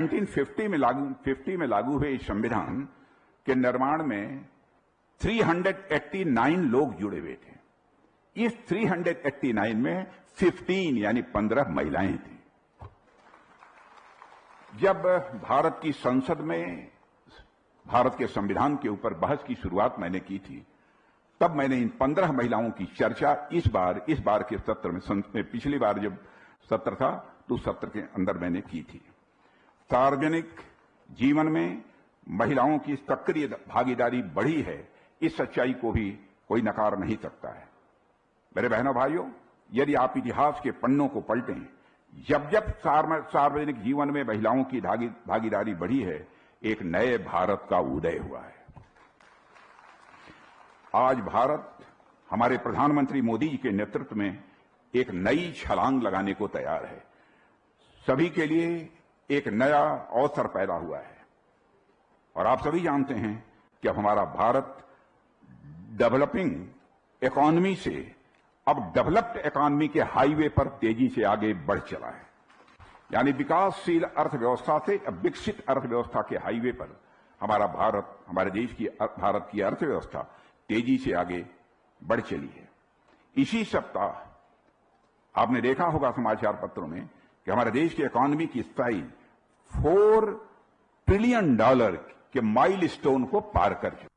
1950 में लागू हुए इस संविधान के निर्माण में 389 लोग जुड़े हुए थे। इस 389 में 15 यानी 15 महिलाएं थी। जब भारत की संसद में भारत के संविधान के ऊपर बहस की शुरुआत मैंने की थी, तब मैंने इन 15 महिलाओं की चर्चा इस बार के सत्र में, पिछली बार जब सत्र था तो उस सत्र के अंदर मैंने की थी। सार्वजनिक जीवन में महिलाओं की सक्रिय भागीदारी बढ़ी है, इस सच्चाई को भी कोई नकार नहीं सकता है। मेरे बहनों भाइयों, यदि आप इतिहास के पन्नों को पलटें, जब जब सार्वजनिक जीवन में महिलाओं की भागीदारी बढ़ी है, एक नए भारत का उदय हुआ है। आज भारत हमारे प्रधानमंत्री मोदी जी के नेतृत्व में एक नई छलांग लगाने को तैयार है। सभी के लिए एक नया अवसर पैदा हुआ है और आप सभी जानते हैं कि अब हमारा भारत डेवलपिंग इकोनॉमी से अब डेवलप्ड इकोनॉमी के हाईवे पर तेजी से आगे बढ़ चला है। यानी विकासशील अर्थव्यवस्था से अब विकसित अर्थव्यवस्था के हाईवे पर हमारा भारत, हमारे देश की भारत की अर्थव्यवस्था तेजी से आगे बढ़ चली है। इसी सप्ताह आपने देखा होगा समाचार पत्रों में कि हमारे देश की इकोनॉमी की साइज $4 ट्रिलियन के माइलस्टोन को पार कर चुकी।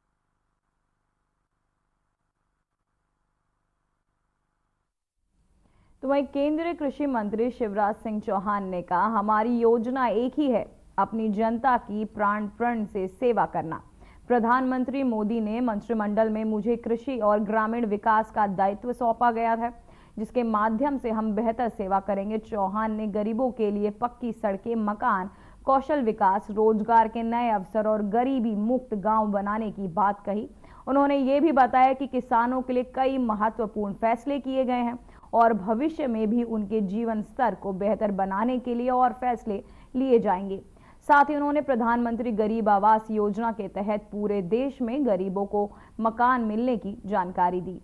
तो वहीं केंद्रीय कृषि मंत्री शिवराज सिंह चौहान ने कहा, हमारी योजना एक ही है, अपनी जनता की प्राण प्रण से सेवा करना। प्रधानमंत्री मोदी ने मंत्रिमंडल में मुझे कृषि और ग्रामीण विकास का दायित्व सौंपा गया है, जिसके माध्यम से हम बेहतर सेवा करेंगे। चौहान ने गरीबों के लिए पक्की सड़कें, मकान, कौशल विकास, रोजगार के नए अवसर और गरीबी मुक्त गांव बनाने की बात कही। उन्होंने ये भी बताया कि किसानों के लिए कई महत्वपूर्ण फैसले किए गए हैं और भविष्य में भी उनके जीवन स्तर को बेहतर बनाने के लिए और फैसले लिए जाएंगे। साथ ही उन्होंने प्रधानमंत्री गरीब आवास योजना के तहत पूरे देश में गरीबों को मकान मिलने की जानकारी दी।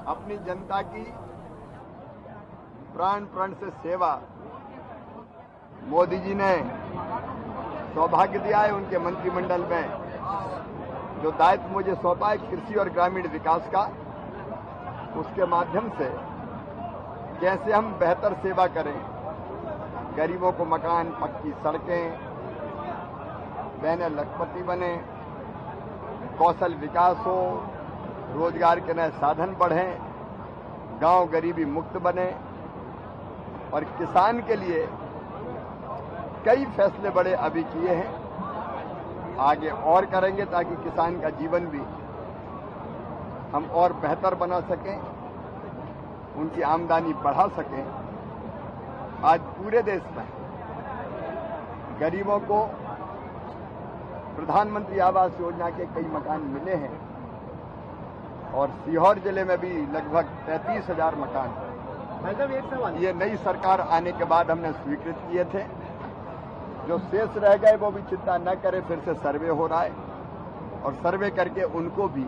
अपनी जनता की प्राण प्रण से सेवा मोदी जी ने सौभाग्य दिया है। उनके मंत्रिमंडल में जो दायित्व मुझे सौंपा है कृषि और ग्रामीण विकास का, उसके माध्यम से कैसे हम बेहतर सेवा करें, गरीबों को मकान, पक्की सड़कें, बहनें लखपति बने, कौशल विकास हो, रोजगार के नए साधन बढ़ें, गांव गरीबी मुक्त बने और किसान के लिए कई फैसले बड़े अभी किए हैं, आगे और करेंगे ताकि किसान का जीवन भी हम और बेहतर बना सकें, उनकी आमदनी बढ़ा सकें। आज पूरे देश में गरीबों को प्रधानमंत्री आवास योजना के कई मकान मिले हैं और सीहोर जिले में भी लगभग 33,000 मकान ये नई सरकार आने के बाद हमने स्वीकृत किए थे। जो शेष रह गए वो भी चिंता न करें, फिर से सर्वे हो रहा है और सर्वे करके उनको भी,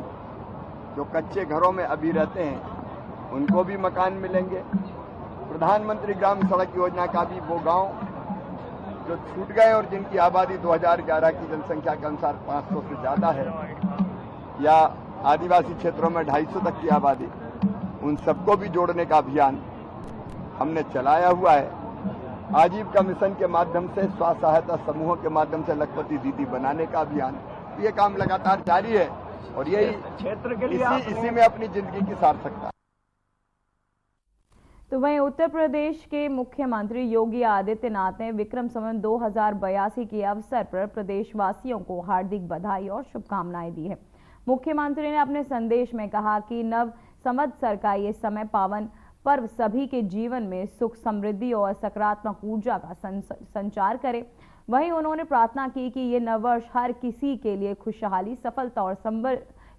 जो कच्चे घरों में अभी रहते हैं, उनको भी मकान मिलेंगे। प्रधानमंत्री ग्राम सड़क योजना का भी वो गांव जो छूट गए और जिनकी आबादी 2011 की जनसंख्या के अनुसार 500 से ज्यादा है या आदिवासी क्षेत्रों में 250 तक की आबादी, उन सबको भी जोड़ने का अभियान हमने चलाया हुआ है। आजीविका मिशन के माध्यम से, स्व सहायता समूहों के माध्यम से लखपति दीदी बनाने का अभियान, ये काम लगातार जारी है और यही क्षेत्र के लिए इसी में अपनी जिंदगी की सार्थकता। तो वहीं उत्तर प्रदेश के मुख्यमंत्री योगी आदित्यनाथ ने विक्रम संवत 2082 के अवसर पर प्रदेशवासियों को हार्दिक बधाई और शुभकामनाएं दी है। मुख्यमंत्री ने अपने संदेश में कहा कि नव संवत्सर का ये समय पावन पर्व सभी के जीवन में सुख, समृद्धि और सकारात्मक ऊर्जा का संचार करे। वहीं उन्होंने प्रार्थना की कि ये नववर्ष हर किसी के लिए खुशहाली, सफलता और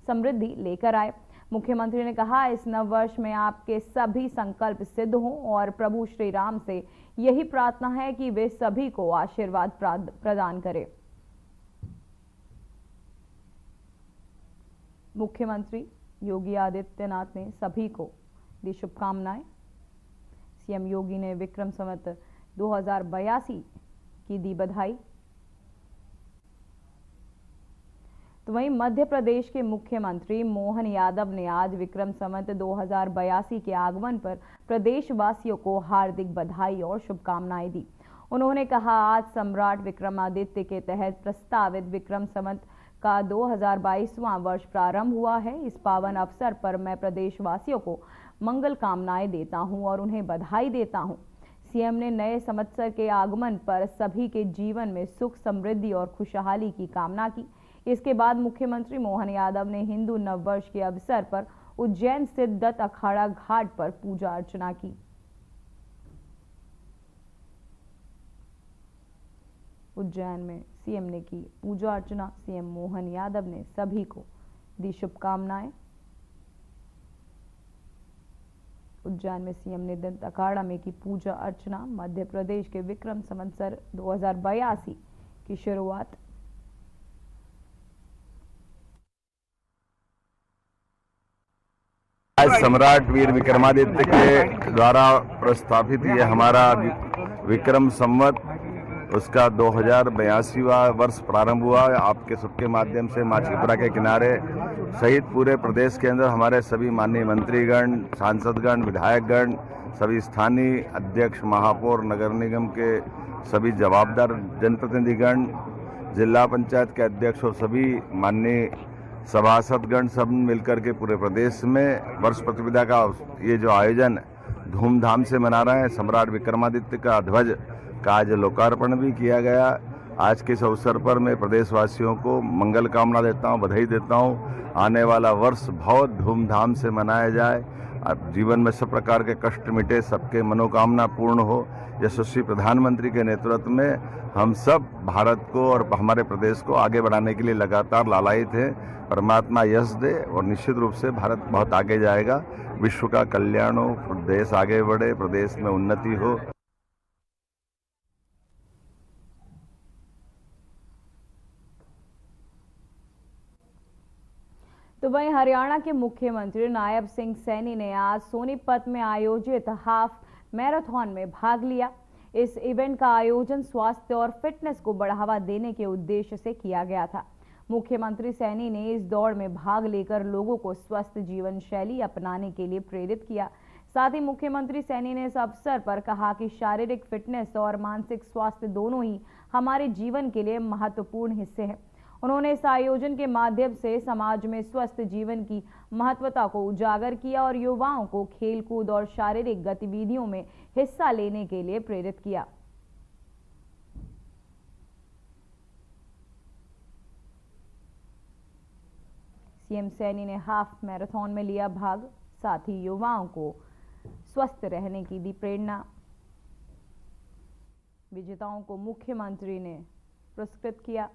समृद्धि लेकर आए। मुख्यमंत्री ने कहा, इस नववर्ष में आपके सभी संकल्प सिद्ध हों और प्रभु श्री राम से यही प्रार्थना है कि वे सभी को आशीर्वाद प्रदान करें। मुख्यमंत्री योगी आदित्यनाथ ने सभी को दी शुभकामनाएं। सीएम योगी ने विक्रम संवत 2082 की दी बधाई। तो वहीं मध्य प्रदेश के मुख्यमंत्री मोहन यादव ने आज विक्रम संवत 2082 के आगमन पर प्रदेशवासियों को हार्दिक बधाई और शुभकामनाएं दी। उन्होंने कहा, आज सम्राट विक्रमादित्य के तहत प्रस्तावित विक्रम संवत का 2022वां वर्ष प्रारंभ हुआ है। इस पावन अवसर पर मैं प्रदेशवासियों को मंगल कामनाएं देता हूं और उन्हें बधाई देता हूं। सीएम ने नए संवत्सर के आगमन पर सभी के जीवन में सुख, समृद्धि और खुशहाली की कामना की। इसके बाद मुख्यमंत्री मोहन यादव ने हिंदू नववर्ष के अवसर पर उज्जैन स्थित दत्त अखाड़ा घाट पर पूजा अर्चना की। उज्जैन में सीएम ने की पूजा अर्चना। सीएम मोहन यादव ने सभी को दी शुभकामनाएं। उज्जैन में सीएम ने दंत अखाड़ा में की पूजा अर्चना। मध्य प्रदेश के विक्रम संवत्सर 2082 की शुरुआत। आज सम्राट वीर विक्रमादित्य के द्वारा प्रस्तावित ये हमारा विक्रम संवत, उसका 2082वां वर्ष प्रारंभ हुआ। आपके सबके माध्यम से माँ छिपुरा के किनारे सहित पूरे प्रदेश के अंदर हमारे सभी माननीय मंत्रीगण, सांसदगण, विधायकगण, सभी स्थानीय अध्यक्ष, महापौर, नगर निगम के सभी जवाबदार जनप्रतिनिधिगण, जिला पंचायत के अध्यक्ष और सभी माननीय सभासदगण सब मिलकर के पूरे प्रदेश में वर्ष प्रतिपदा का ये जो आयोजन धूमधाम से मना रहे हैं। सम्राट विक्रमादित्य का ध्वज का आज लोकार्पण भी किया गया। आज के इस अवसर पर मैं प्रदेशवासियों को मंगल कामना देता हूं, बधाई देता हूं। आने वाला वर्ष बहुत धूमधाम से मनाया जाए। अब जीवन में सब प्रकार के कष्ट मिटे, सबके मनोकामना पूर्ण हो। यशस्वी प्रधानमंत्री के नेतृत्व में हम सब भारत को और हमारे प्रदेश को आगे बढ़ाने के लिए लगातार लालायित हैं। परमात्मा यश दे और निश्चित रूप से भारत बहुत आगे जाएगा। विश्व का कल्याण हो, देश आगे बढ़े, प्रदेश में उन्नति हो। तो वहीं हरियाणा के मुख्यमंत्री नायब सिंह सैनी ने आज सोनीपत में आयोजित हाफ मैराथन में भाग लिया। इस इवेंट का आयोजन स्वास्थ्य और फिटनेस को बढ़ावा देने के उद्देश्य से किया गया था। मुख्यमंत्री सैनी ने इस दौड़ में भाग लेकर लोगों को स्वस्थ जीवन शैली अपनाने के लिए प्रेरित किया। साथ ही मुख्यमंत्री सैनी ने इस अवसर पर कहा कि शारीरिक फिटनेस और मानसिक स्वास्थ्य दोनों ही हमारे जीवन के लिए महत्वपूर्ण हिस्से हैं। उन्होंने इस आयोजन के माध्यम से समाज में स्वस्थ जीवन की महत्वता को उजागर किया और युवाओं को खेलकूद और शारीरिक गतिविधियों में हिस्सा लेने के लिए प्रेरित किया। सीएम सैनी ने हाफ मैराथन में लिया भाग, साथ ही युवाओं को स्वस्थ रहने की दी प्रेरणा। विजेताओं को मुख्यमंत्री ने पुरस्कृत किया।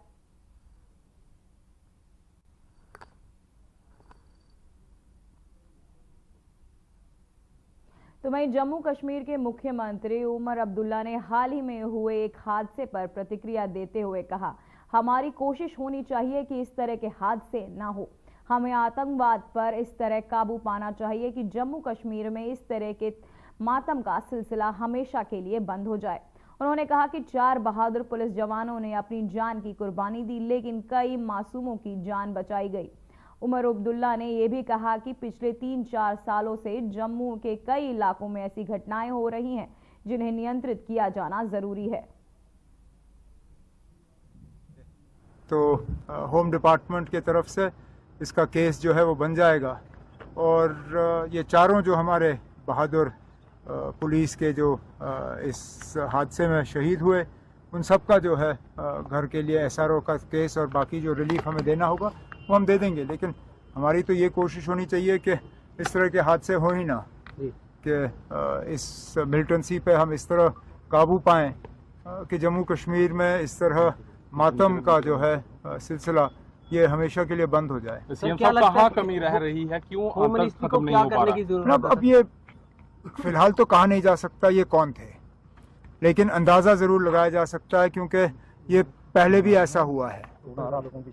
तो वहीं जम्मू कश्मीर के मुख्यमंत्री उमर अब्दुल्ला ने हाल ही में हुए एक हादसे पर प्रतिक्रिया देते हुए कहा, हमारी कोशिश होनी चाहिए कि इस तरह के हादसे ना हो। हमें आतंकवाद पर इस तरह काबू पाना चाहिए कि जम्मू कश्मीर में इस तरह के मातम का सिलसिला हमेशा के लिए बंद हो जाए। उन्होंने कहा कि 4 बहादुर पुलिस जवानों ने अपनी जान की कुर्बानी दी, लेकिन कई मासूमों की जान बचाई गई। उमर अब्दुल्ला ने यह भी कहा कि पिछले 3-4 सालों से जम्मू के कई इलाकों में ऐसी घटनाएं हो रही हैं जिन्हें नियंत्रित किया जाना जरूरी है। तो होम डिपार्टमेंट की तरफ से इसका केस जो है वो बन जाएगा और ये चारों जो हमारे बहादुर पुलिस के जो इस हादसे में शहीद हुए, उन सब का जो है घर के लिए SRO का केस और बाकी जो रिलीफ हमें देना होगा वो हम दे देंगे। लेकिन हमारी तो ये कोशिश होनी चाहिए कि इस तरह के हादसे हो ही ना, कि इस मिलिटेंसी पे हम इस तरह काबू पाएं कि जम्मू कश्मीर में इस तरह मातम का जो है सिलसिला ये हमेशा के लिए बंद हो जाए। कहाँ कमी रह रही है, क्यों खत्म नहीं हो पा रहा? अब ये फिलहाल तो कहा नहीं जा सकता ये कौन थे, लेकिन अंदाजा जरूर लगाया जा सकता है क्योंकि ये पहले भी ऐसा हुआ है।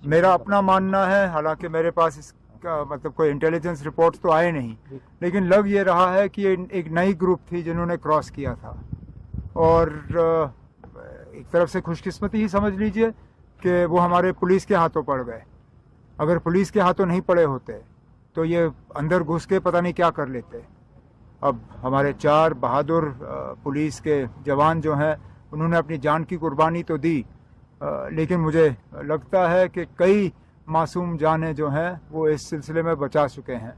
मेरा अपना मानना है, हालांकि मेरे पास मतलब कोई इंटेलिजेंस रिपोर्ट्स तो आए नहीं, लेकिन लग ये रहा है कि ये एक नई ग्रुप थी जिन्होंने क्रॉस किया था। और एक तरफ से खुशकिस्मती ही समझ लीजिए कि वो हमारे पुलिस के हाथों पड़ गए। अगर पुलिस के हाथों नहीं पड़े होते तो ये अंदर घुस के पता नहीं क्या कर लेते। अब हमारे 4 बहादुर पुलिस के जवान जो हैं उन्होंने अपनी जान की कुर्बानी तो दी, लेकिन मुझे लगता है कि कई मासूम जानें जो हैं वो इस सिलसिले में बचा चुके हैं।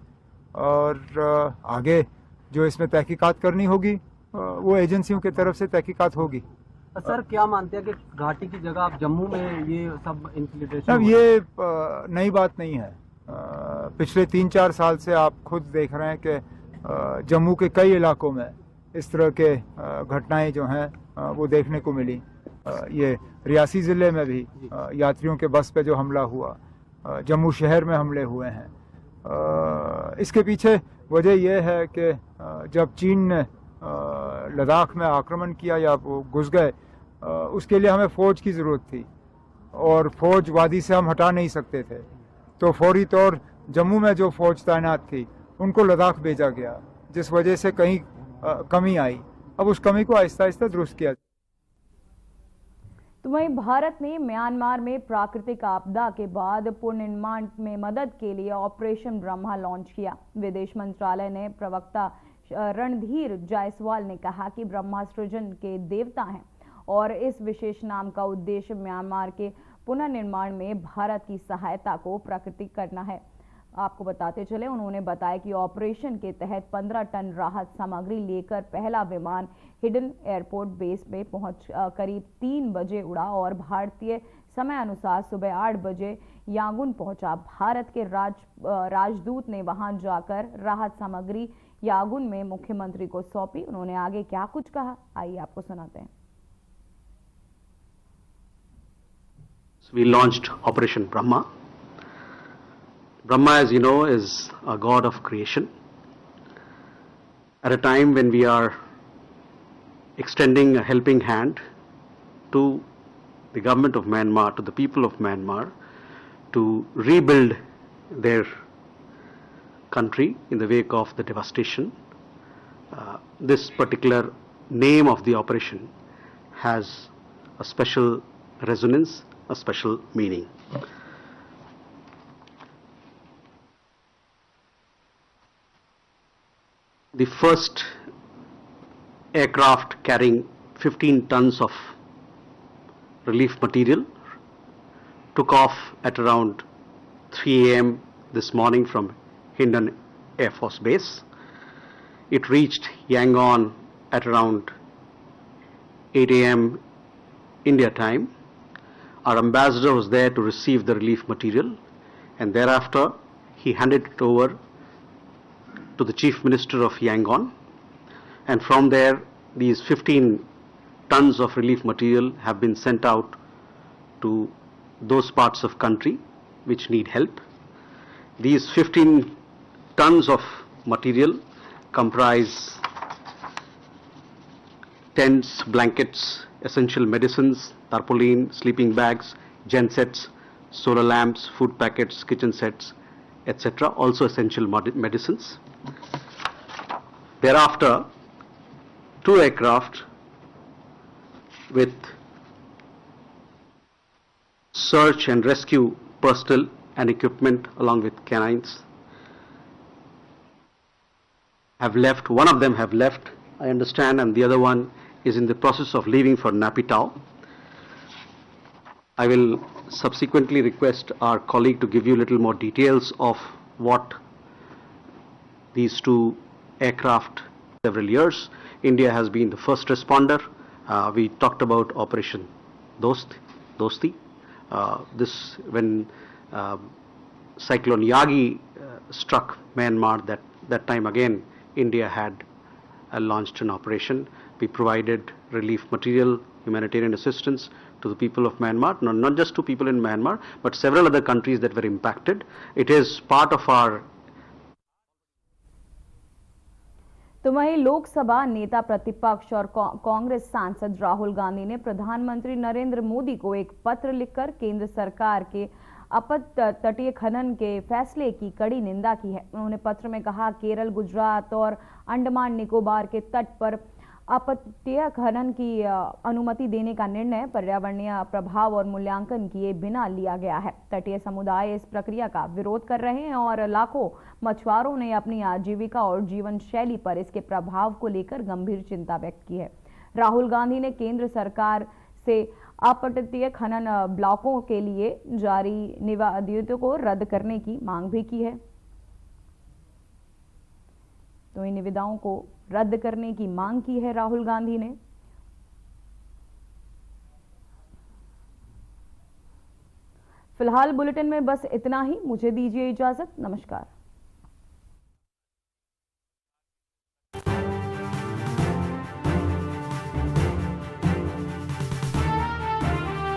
और आगे जो इसमें तहकीकात करनी होगी वो एजेंसियों की तरफ से तहकीकात होगी। सर, क्या मानते हैं कि घाटी की जगह आप जम्मू में ये सब इन्फिल्ट्रेशन? अब ये नई बात नहीं है। पिछले 3-4 साल से आप खुद देख रहे हैं कि जम्मू के कई इलाकों में इस तरह के घटनाएं जो हैं वो देखने को मिली। ये रियासी ज़िले में भी यात्रियों के बस पे जो हमला हुआ, जम्मू शहर में हमले हुए हैं। इसके पीछे वजह यह है कि जब चीन ने लद्दाख में आक्रमण किया या वो घुस गए, उसके लिए हमें फ़ौज की ज़रूरत थी और फ़ौज वादी से हम हटा नहीं सकते थे, तो फौरी तौर जम्मू में जो फ़ौज तैनात थी उनको लद्दाख भेजा गया, जिस वजह से कहीं कमी आई। अब उस कमी को आहिस्ता आहिस्ता दुरुस्त किया। तो वहीं भारत ने म्यांमार में प्राकृतिक आपदा के बाद पुनर्निर्माण में मदद के लिए ऑपरेशन ब्रह्मा लॉन्च किया। विदेश मंत्रालय ने प्रवक्ता रणधीर जायसवाल ने कहा कि ब्रह्मा सृजन के देवता हैं और इस विशेष नाम का उद्देश्य म्यांमार के पुनर्निर्माण में भारत की सहायता को प्राकृतिक करना है। आपको बताते चले, उन्होंने बताया कि ऑपरेशन के तहत 15 टन राहत सामग्री लेकर पहला विमान हिडन एयरपोर्ट बेस में पहुंच करीब 3 बजे उड़ा और भारतीय समय अनुसार सुबह 8 बजे यांगून पहुंचा। भारत के राजदूत ने वहां जाकर राहत सामग्री यांगून में मुख्यमंत्री को सौंपी। उन्होंने आगे क्या कुछ कहा, आइए आपको सुनाते हैं। We launched Operation Brahma. Brahma, as you know, is a god of creation. At a time when we are extending a helping hand to the government of Myanmar, to the people of Myanmar, to rebuild their country in the wake of the devastation, this particular name of the operation has a special resonance, a special meaning. The first aircraft carrying 15 tons of relief material took off at around 3 a.m. this morning from Hindon Air Force Base. It reached Yangon at around 8 a.m. India time. Our ambassador was there to receive the relief material, and thereafter he handed it over to the Chief Minister of Yangon, and from there these 15 tons of relief material have been sent out to those parts of country which need help. These 15 tons of material comprise tents, blankets, essential medicines, tarpaulin, sleeping bags, gensets, solar lamps, food packets, kitchen sets, etc. Also essential medicines. Thereafter, 2 aircraft with search and rescue personnel and equipment along with canines have left. One of them have left, I understand, and the other one is in the process of leaving for Napitau. I will subsequently request our colleague to give you a little more details of what these 2 aircraft. Several years, India has been the first responder. We talked about Operation Dosti. This when Cyclone Yagi struck Myanmar, that time again India had launched an operation. We provided relief material, humanitarian assistance to the people of Myanmar, not just to people in Myanmar, but several other countries that were impacted. It is part of our. तो वहीं लोकसभा नेता प्रतिपक्ष और कांग्रेस सांसद राहुल गांधी ने प्रधानमंत्री नरेंद्र मोदी को एक पत्र लिखकर केंद्र सरकार के अपत तटीय खनन के फैसले की कड़ी निंदा की है। उन्होंने पत्र में कहा, केरल, गुजरात और अंडमान निकोबार के तट पर अपतटीय खनन की अनुमति देने का निर्णय पर्यावरणीय प्रभाव और मूल्यांकन किए बिना लिया गया है। तटीय समुदाय इस प्रक्रिया का विरोध कर रहे हैं और लाखों मछुआरों ने अपनी आजीविका और जीवन शैली पर इसके प्रभाव को लेकर गंभीर चिंता व्यक्त की है। राहुल गांधी ने केंद्र सरकार से अपतटीय खनन ब्लॉकों के लिए जारी निविदाओं को रद्द करने की मांग भी की है। तो इन निविदाओं को रद्द करने की मांग की है राहुल गांधी ने। फिलहाल बुलेटिन में बस इतना ही। मुझे दीजिए इजाजत। नमस्कार।